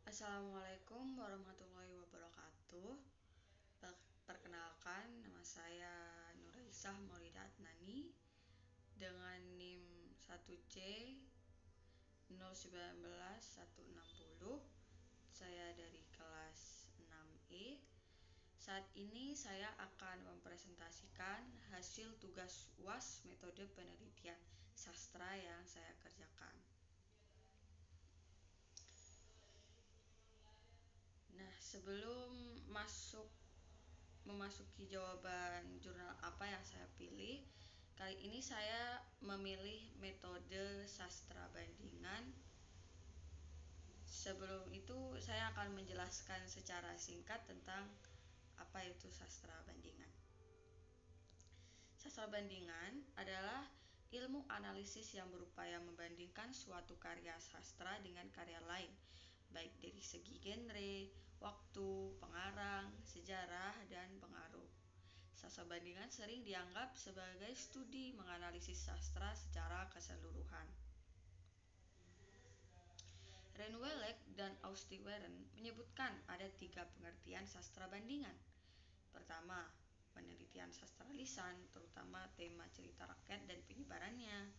Assalamualaikum warahmatullahi wabarakatuh. Perkenalkan, nama saya Nuraisah Maulida Adnani dengan NIM 1C 019160. Saya dari kelas 6E. Saat ini saya akan mempresentasikan hasil tugas UAS metode penelitian sastra yang saya kerjakan. Nah, sebelum memasuki jawaban jurnal apa yang saya pilih, kali ini saya memilih metode sastra bandingan. Sebelum itu, saya akan menjelaskan secara singkat tentang apa itu sastra bandingan. Sastra bandingan adalah ilmu analisis yang berupaya membandingkan suatu karya sastra dengan karya lain, baik dari segi genre, waktu, pengarang, sejarah, dan pengaruh. Sastra bandingan sering dianggap sebagai studi menganalisis sastra secara keseluruhan. Renwelek dan Austi-Weren menyebutkan ada 3 pengertian sastra bandingan. Pertama, penelitian sastra lisan, terutama tema cerita rakyat dan penyebarannya.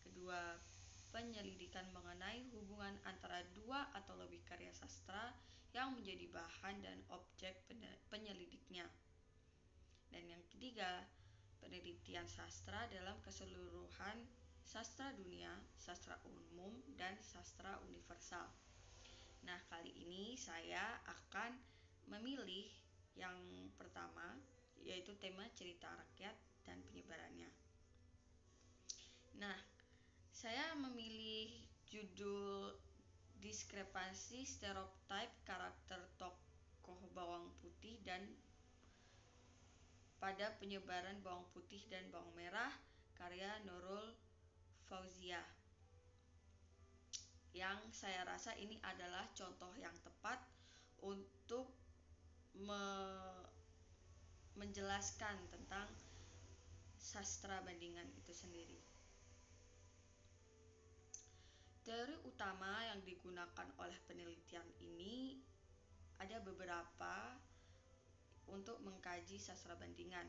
Kedua, penyelidikan mengenai hubungan antara 2 atau lebih karya sastra yang menjadi bahan dan objek penyelidiknya. Dan yang ketiga, penelitian sastra dalam keseluruhan, sastra dunia, sastra umum, dan sastra universal. Nah, kali ini saya akan memilih yang pertama, yaitu tema cerita rakyat dan penyebarannya. Nah, saya memilih judul Diskrepansi Stereotype Karakter Tokoh Bawang Putih dan pada Penyebaran Bawang Putih dan Bawang Merah, karya Nurul Fauziah. Yang saya rasa ini adalah contoh yang tepat untuk menjelaskan tentang sastra bandingan itu sendiri. Teori utama yang digunakan oleh penelitian ini ada beberapa untuk mengkaji sastra bandingan.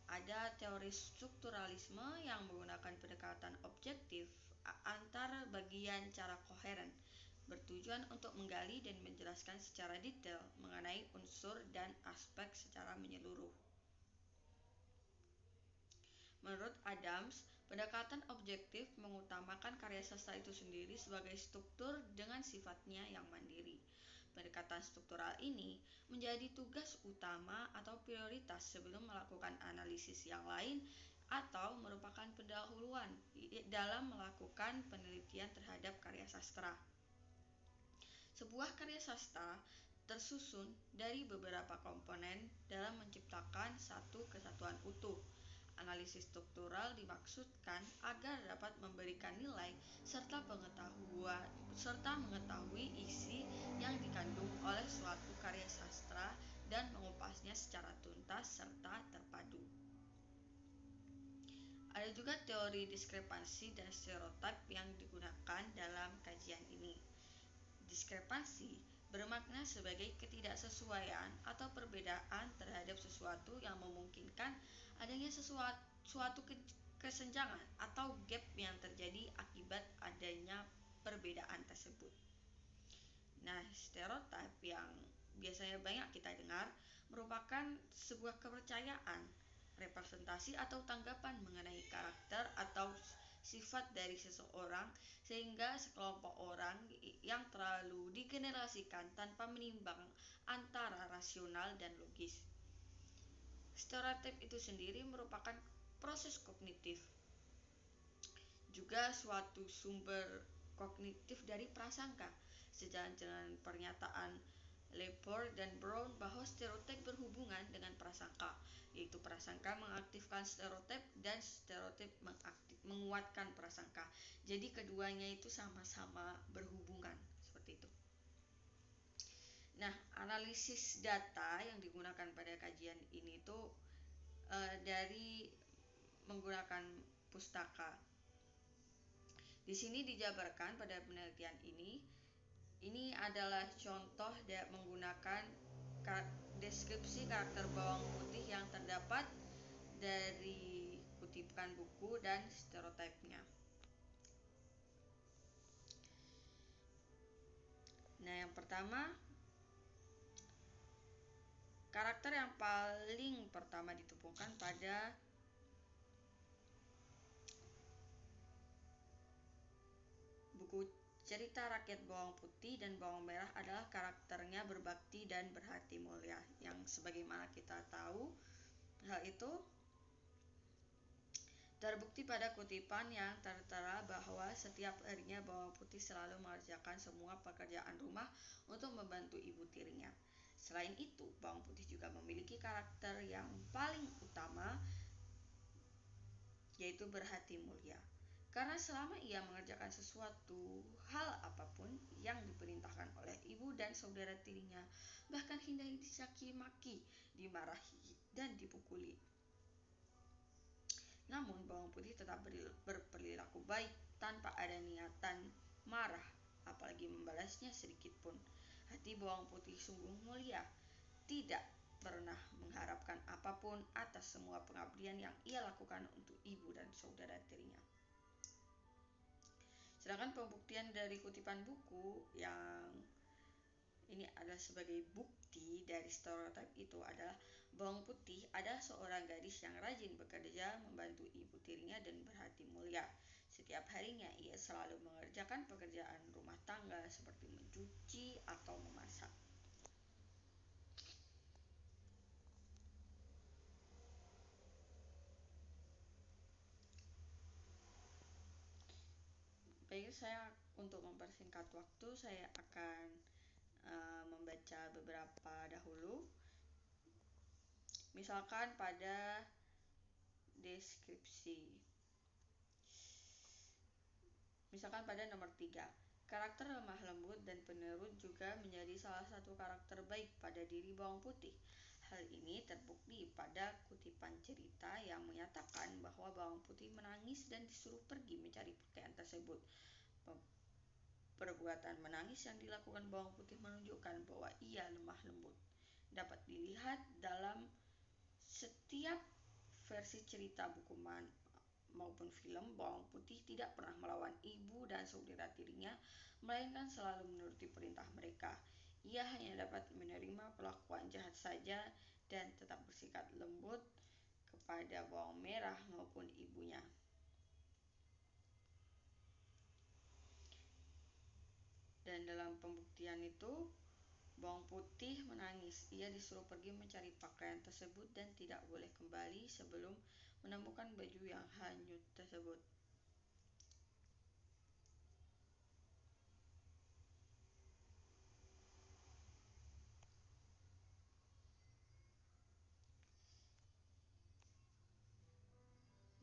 Ada teori strukturalisme yang menggunakan pendekatan objektif antar bagian cara koheren, bertujuan untuk menggali dan menjelaskan secara detail mengenai unsur dan aspek secara menyeluruh. Menurut Adams, pendekatan objektif mengutamakan karya sastra itu sendiri sebagai struktur dengan sifatnya yang mandiri. Pendekatan struktural ini menjadi tugas utama atau prioritas sebelum melakukan analisis yang lain atau merupakan pendahuluan dalam melakukan penelitian terhadap karya sastra. Sebuah karya sastra tersusun dari beberapa komponen dalam menciptakan satu kesatuan utuh. Analisis struktural dimaksudkan agar dapat memberikan nilai serta mengetahui isi yang dikandung oleh suatu karya sastra dan mengupasnya secara tuntas serta terpadu. Ada juga teori diskrepansi dan stereotip yang digunakan dalam kajian ini. Diskrepansi bermakna sebagai ketidaksesuaian atau perbedaan terhadap sesuatu yang memungkinkan adanya suatu kesenjangan atau gap yang terjadi akibat adanya perbedaan tersebut. Nah, stereotip yang biasanya banyak kita dengar merupakan sebuah kepercayaan, representasi atau tanggapan mengenai karakter atau sifat dari seseorang sehingga sekelompok orang yang terlalu digenerasikan tanpa menimbang antara rasional dan logis. Stereotip itu sendiri merupakan proses kognitif, juga suatu sumber kognitif dari prasangka. Sejalan dengan pernyataan Lepore dan Brown bahwa stereotip berhubungan dengan prasangka, yaitu prasangka mengaktifkan stereotip dan stereotip menguatkan prasangka. Jadi keduanya itu sama-sama berhubungan, seperti itu. Nah, analisis data yang digunakan pada kajian ini itu dari menggunakan pustaka. Di sini dijabarkan pada penelitian ini Ini adalah contoh menggunakan deskripsi karakter bawang putih yang terdapat dari kutipan buku dan stereotipnya. Nah, yang pertama, karakter yang paling pertama ditemukan pada buku cerita rakyat bawang putih dan bawang merah adalah karakternya berbakti dan berhati mulia. Yang sebagaimana kita tahu, hal itu terbukti pada kutipan yang tertera bahwa setiap harinya bawang putih selalu mengerjakan semua pekerjaan rumah untuk membantu ibu tirinya. Selain itu, bawang putih juga memiliki karakter yang paling utama, yaitu berhati mulia. Karena selama ia mengerjakan sesuatu hal apapun yang diperintahkan oleh ibu dan saudara tirinya, bahkan hindari dicaci maki, dimarahi, dan dipukuli, namun bawang putih tetap berperilaku baik tanpa ada niatan marah, apalagi membalasnya sedikit pun. Hati bawang putih sungguh mulia, tidak pernah mengharapkan apapun atas semua pengabdian yang ia lakukan untuk ibu dan saudara tirinya. Sedangkan pembuktian dari kutipan buku yang ini adalah sebagai bukti dari stereotip itu adalah bawang putih adalah seorang gadis yang rajin bekerja, membantu ibu tirinya dan berhati mulia. Setiap harinya ia selalu mengerjakan pekerjaan rumah tangga seperti mencuci atau memasak. Baik, saya untuk mempersingkat waktu, saya akan membaca beberapa dahulu. Misalkan pada deskripsi. Misalkan pada nomor 3, karakter lemah lembut dan penurut juga menjadi salah satu karakter baik pada diri bawang putih. Hal ini terbukti pada kutipan cerita yang menyatakan bahwa bawang putih menangis dan disuruh pergi mencari pakaian tersebut. Perbuatan menangis yang dilakukan bawang putih menunjukkan bahwa ia lemah lembut. Dapat dilihat dalam setiap versi cerita buku maupun film, bawang putih tidak pernah melawan ibu dan saudara tirinya, melainkan selalu menuruti perintah mereka. Ia hanya dapat menerima perlakuan jahat saja dan tetap bersikap lembut kepada bawang merah maupun ibunya. Dan dalam pembuktian itu, bawang putih menangis. Ia disuruh pergi mencari pakaian tersebut dan tidak boleh kembali sebelum menemukan baju yang hanyut tersebut.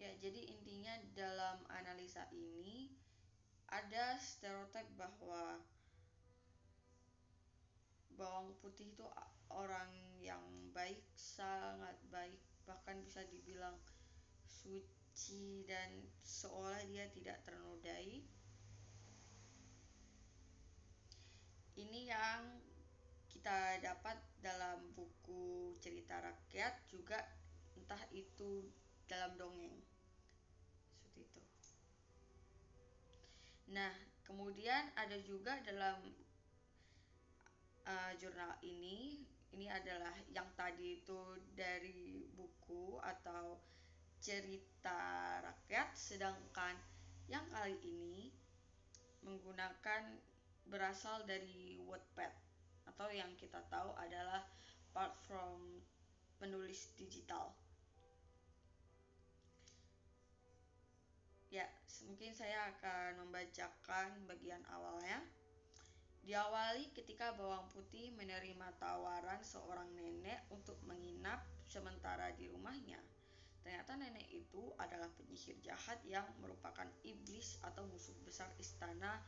Ya, jadi intinya dalam analisa ini ada stereotip bahwa bawang putih itu orang yang baik, sangat baik, bahkan bisa dibilang suci dan seolah dia tidak ternodai. Ini yang kita dapat dalam buku cerita rakyat, juga entah itu dalam dongeng. Seperti itu. Nah, kemudian ada juga dalam jurnal ini adalah yang tadi itu dari buku atau cerita rakyat, sedangkan yang kali ini menggunakan berasal dari Wattpad atau yang kita tahu adalah platform penulis digital. Ya, mungkin saya akan membacakan bagian awalnya. Diawali ketika bawang putih menerima tawaran seorang nenek untuk menginap sementara di rumahnya. Ternyata nenek itu adalah penyihir jahat yang merupakan iblis atau musuh besar istana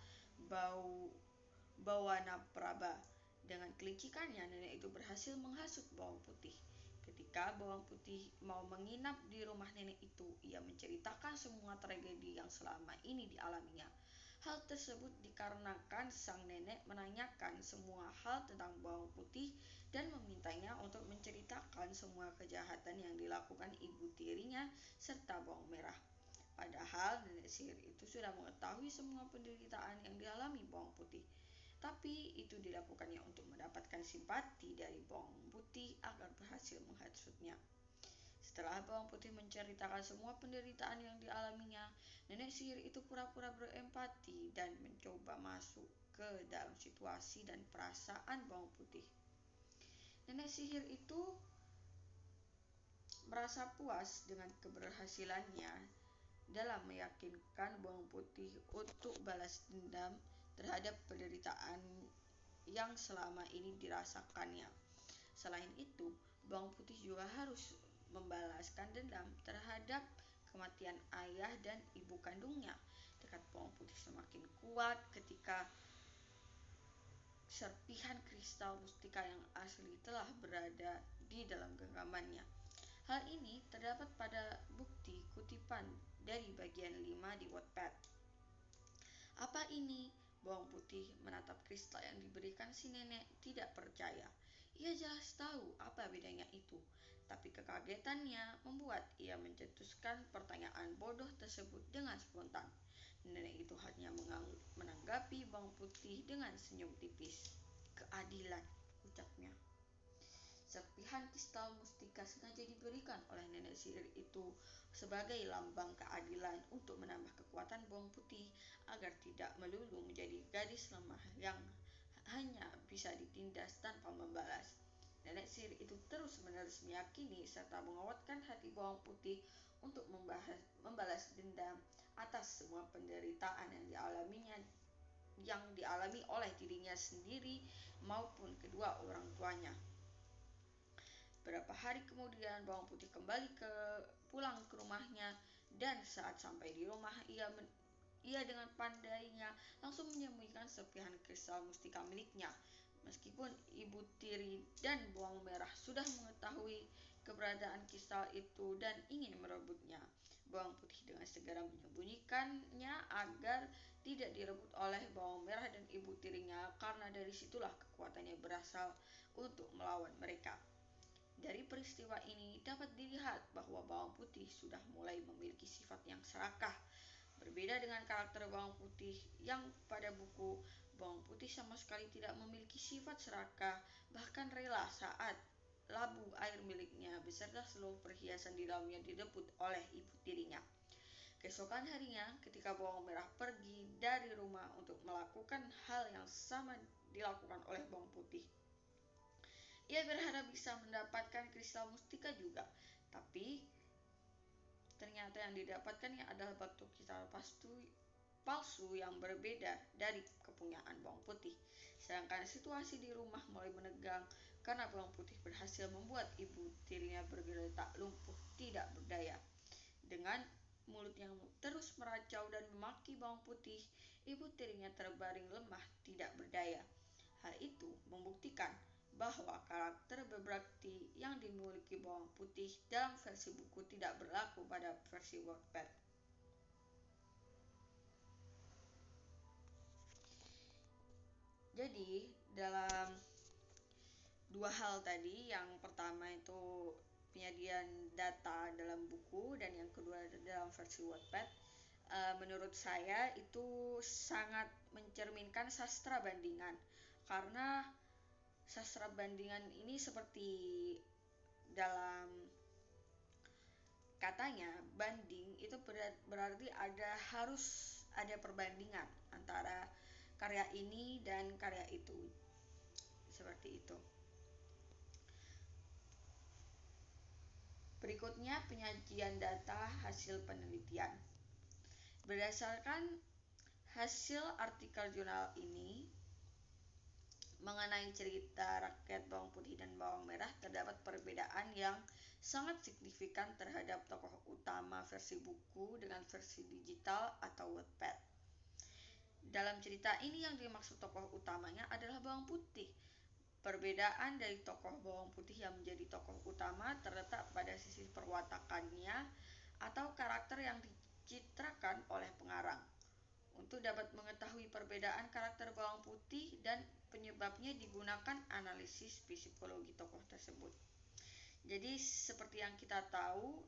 Bawanaprabha. Dengan kelicikannya, nenek itu berhasil menghasut bawang putih. Ketika bawang putih mau menginap di rumah nenek itu, ia menceritakan semua tragedi yang selama ini dialaminya. Hal tersebut dikarenakan sang nenek menanyakan semua hal tentang bawang putih dan memintanya untuk menceritakan semua kejahatan yang dilakukan ibu tirinya serta bawang merah. Padahal nenek sihir itu sudah mengetahui semua penderitaan yang dialami bawang putih. Tapi itu dilakukannya untuk mendapatkan simpati dari bawang putih agar berhasil menghasutnya. Setelah bawang putih menceritakan semua penderitaan yang dialaminya, nenek sihir itu pura-pura berempati dan mencoba masuk ke dalam situasi dan perasaan bawang putih. Nenek sihir itu merasa puas dengan keberhasilannya dalam meyakinkan bawang putih untuk balas dendam terhadap penderitaan yang selama ini dirasakannya. Selain itu, bawang putih juga harus membalaskan dendam terhadap kematian ayah dan ibu kandungnya. Tekad bawang putih semakin kuat ketika serpihan kristal mustika yang asli telah berada di dalam genggamannya. Hal ini terdapat pada bukti kutipan dari bagian 5 di Wattpad. Apa ini? Bawang putih menatap kristal yang diberikan si nenek tidak percaya. Ia jelas tahu apa bedanya itu, tapi kekagetannya membuat ia mencetuskan pertanyaan bodoh tersebut dengan spontan. Nenek itu hanya menanggapi bawang putih dengan senyum tipis. Keadilan, ucapnya. Serpihan kristal mustika sengaja diberikan oleh nenek sihir itu sebagai lambang keadilan untuk menambah kekuatan bawang putih agar tidak melulu menjadi gadis lemah yang hanya bisa ditindas tanpa membalas. Nenek sihir itu terus-menerus meyakini serta menguatkan hati bawang putih untuk membalas dendam atas semua penderitaan yang dialami oleh dirinya sendiri maupun kedua orang tuanya. Beberapa hari kemudian bawang putih kembali pulang ke rumahnya dan saat sampai di rumah ia dengan pandainya langsung menyembunyikan serpihan kristal mustika miliknya. Meskipun ibu tiri dan bawang merah sudah mengetahui keberadaan kristal itu dan ingin merebutnya, bawang putih dengan segera menyembunyikannya agar tidak direbut oleh bawang merah dan ibu tirinya, karena dari situlah kekuatannya berasal untuk melawan mereka. Dari peristiwa ini dapat dilihat bahwa bawang putih sudah mulai memiliki sifat yang serakah. Berbeda dengan karakter bawang putih yang pada buku, bawang putih sama sekali tidak memiliki sifat serakah, bahkan rela saat labu air miliknya beserta seluruh perhiasan di dalamnya direbut oleh ibu tirinya. Keesokan harinya, ketika bawang merah pergi dari rumah untuk melakukan hal yang sama dilakukan oleh bawang putih, ia berharap bisa mendapatkan kristal mustika juga, tapi ternyata yang didapatkannya adalah batu kristal palsu yang berbeda dari kepunyaan bawang putih. Sedangkan situasi di rumah mulai menegang karena bawang putih berhasil membuat ibu tirinya bergeletak lumpuh tidak berdaya. Dengan mulut yang terus meracau dan memaki bawang putih, ibu tirinya terbaring lemah tidak berdaya. Hal itu membuktikan bahwa karakter berbakti yang dimiliki bawang putih dalam versi buku tidak berlaku pada versi Wattpad. Jadi dalam dua hal tadi, yang pertama itu penyediaan data dalam buku dan yang kedua dalam versi Wattpad, menurut saya itu sangat mencerminkan sastra bandingan, karena sastra bandingan ini seperti dalam katanya, banding itu berarti harus ada perbandingan antara karya ini dan karya itu, seperti itu. Berikutnya penyajian data hasil penelitian. Berdasarkan hasil artikel jurnal ini mengenai cerita rakyat bawang putih dan bawang merah, terdapat perbedaan yang sangat signifikan terhadap tokoh utama versi buku dengan versi digital atau Wattpad. Dalam cerita ini yang dimaksud tokoh utamanya adalah bawang putih. Perbedaan dari tokoh bawang putih yang menjadi tokoh utama terletak pada sisi perwatakannya atau karakter yang dicitrakan oleh pengarang. Untuk dapat mengetahui perbedaan karakter bawang putih dan penyebab penyebabnya digunakan analisis psikologi tokoh tersebut. Jadi seperti yang kita tahu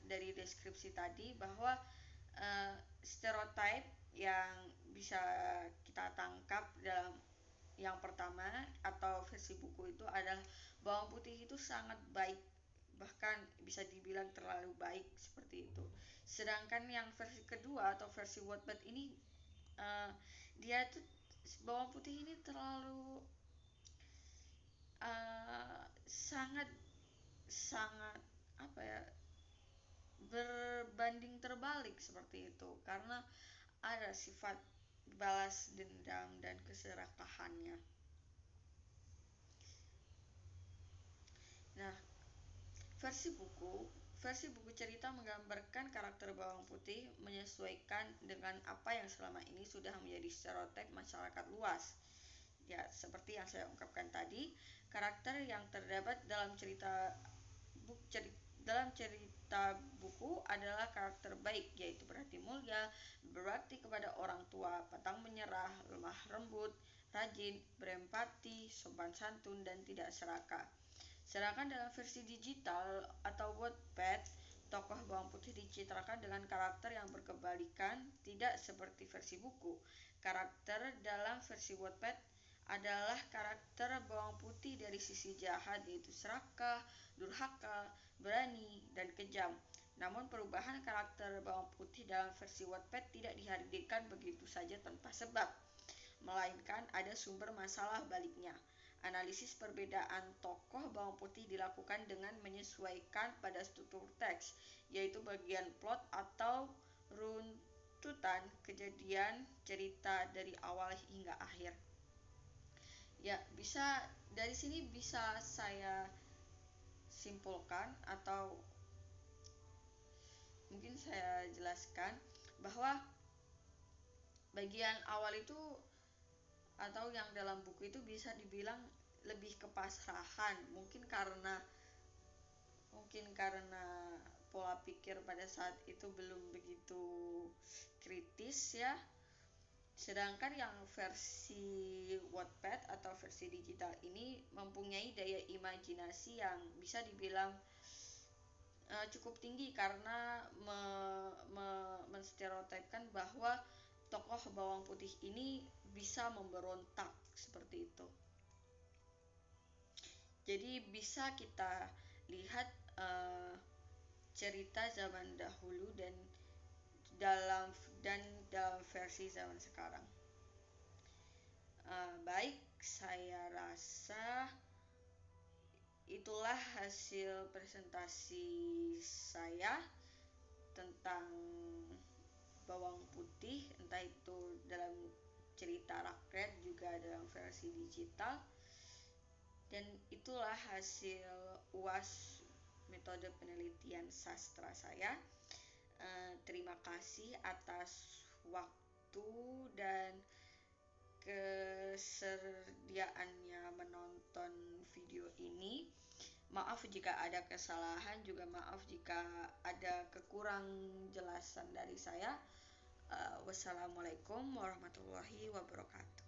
dari deskripsi tadi bahwa stereotip yang bisa kita tangkap dalam yang pertama atau versi buku itu adalah bawang putih itu sangat baik, bahkan bisa dibilang terlalu baik seperti itu. Sedangkan yang versi kedua atau versi Wattpad ini dia tuh bawang putih ini terlalu sangat sangat apa ya, berbanding terbalik seperti itu, karena ada sifat balas dendam dan keserakahannya. Nah, versi buku cerita menggambarkan karakter bawang putih menyesuaikan dengan apa yang selama ini sudah menjadi stereotip masyarakat luas. Ya, seperti yang saya ungkapkan tadi, karakter yang terdapat dalam cerita buku adalah karakter baik, yaitu berarti mulia, berbakti kepada orang tua, pantang menyerah, lemah lembut, rajin, berempati, sopan santun, dan tidak serakah. Sedangkan dalam versi digital atau Wattpad, tokoh bawang putih dicitrakan dengan karakter yang berkebalikan, tidak seperti versi buku. Karakter dalam versi Wattpad adalah karakter bawang putih dari sisi jahat, yaitu serakah, durhaka, berani, dan kejam. Namun perubahan karakter bawang putih dalam versi Wattpad tidak dihadirkan begitu saja tanpa sebab, melainkan ada sumber masalah baliknya. Analisis perbedaan tokoh bawang putih dilakukan dengan menyesuaikan pada struktur teks, yaitu bagian plot atau runtutan kejadian cerita dari awal hingga akhir. Ya, dari sini bisa saya simpulkan atau mungkin saya jelaskan bahwa bagian awal itu atau yang dalam buku itu bisa dibilang lebih ke pasrahan, mungkin karena pola pikir pada saat itu belum begitu kritis ya. Sedangkan yang versi Wattpad atau versi digital ini mempunyai daya imajinasi yang bisa dibilang cukup tinggi karena menstereotipkan bahwa tokoh bawang putih ini bisa memberontak seperti itu. Jadi bisa kita lihat cerita zaman dahulu dan dalam versi zaman sekarang. Baik, saya rasa itulah hasil presentasi saya tentang bawang putih, entah itu dalam cerita rakyat juga dalam versi digital. Dan itulah hasil UAS metode penelitian sastra saya. Terima kasih atas waktu dan kesediaannya menonton video ini. Maaf jika ada kesalahan, juga maaf jika ada kekurang jelasan dari saya. Wassalamualaikum warahmatullahi wabarakatuh.